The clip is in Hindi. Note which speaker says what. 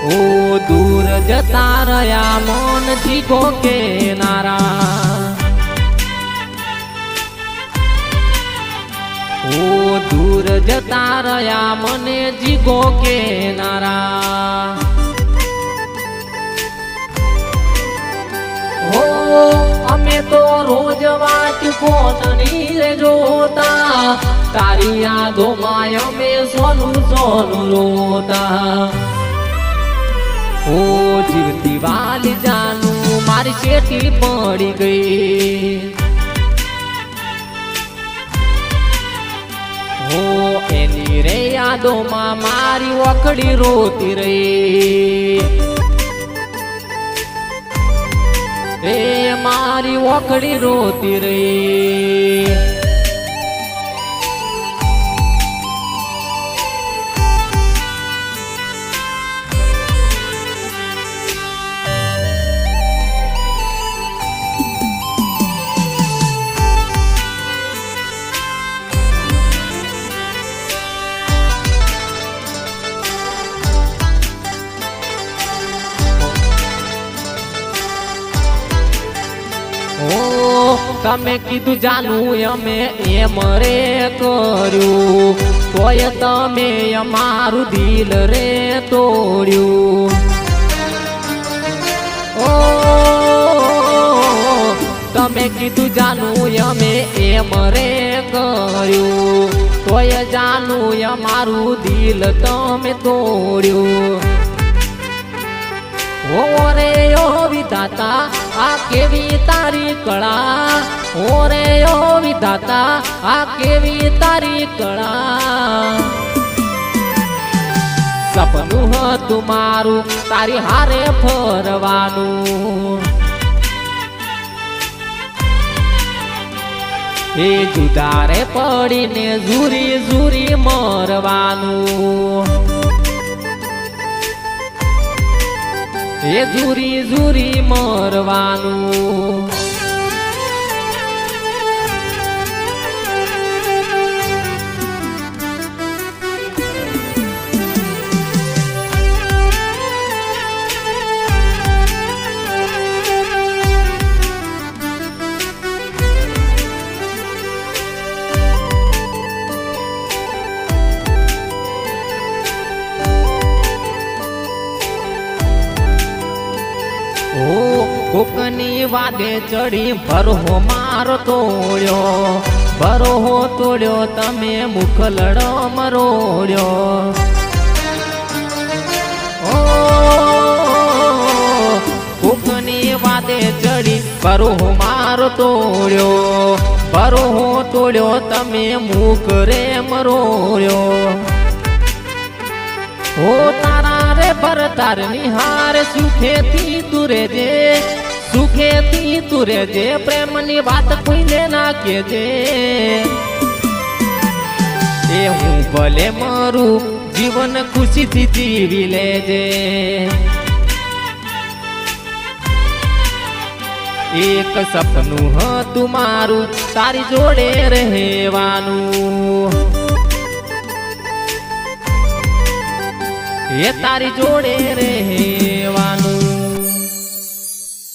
Speaker 1: ओ दूर जता रया मन जीगो के नारा, ओ दूर जता रया मने जीगो के नारा। ओ अमे तो रोज वाट कोननी रे जोता, तारी यादों में अमे सोनू सोनू रोता। ओ जीवती वाली जानू मारी चेटी पड़ी गई, ओ एनी रे यादों में मारी वकड़ी रोती रही, ए मारी वकड़ी रोती रही। તમે કીધું જાનું અમે એમ રે કર્યું, તોય તમે અમારું દિલ રે તોડ્યું। ઓ તમે કીધું જાનું અમે એમ રે કર્યું, તોય જાનું અમારું દિલ તમે તોડ્યું। ओ रे ओ विधाता आ केवी तारी कला, ओ रे ओ विधाता आ केवी तारी कला। सपनु हतु मारू तारी हारे फरवानू, ए जुदारे पड़ीने झूरी झूरी मरवानू, ए झूरी झूरी मरवानू। कोकनी वादे चढ़ी भरो मारो तोड़ो, भरो तोड़ो तमे मुखलड़ो मरोड़ो। ओ कोकनी वादे चढ़ी भरो मारो तोड़ो, भरो तोड़ो तमे मुख रे मरोड़ो। ओ तारा रे भर तार निहार सुखे थी तुरे जे, सुखे थी तुरे जे प्रेमनी बात कोई लेना के जे। ए हूँ भले मरू जीवन खुशी थी जीवी ले जे, एक सपनू ह तुम्हारू तारी जोड़े रहेवानू, ये तारी जोड़े रहे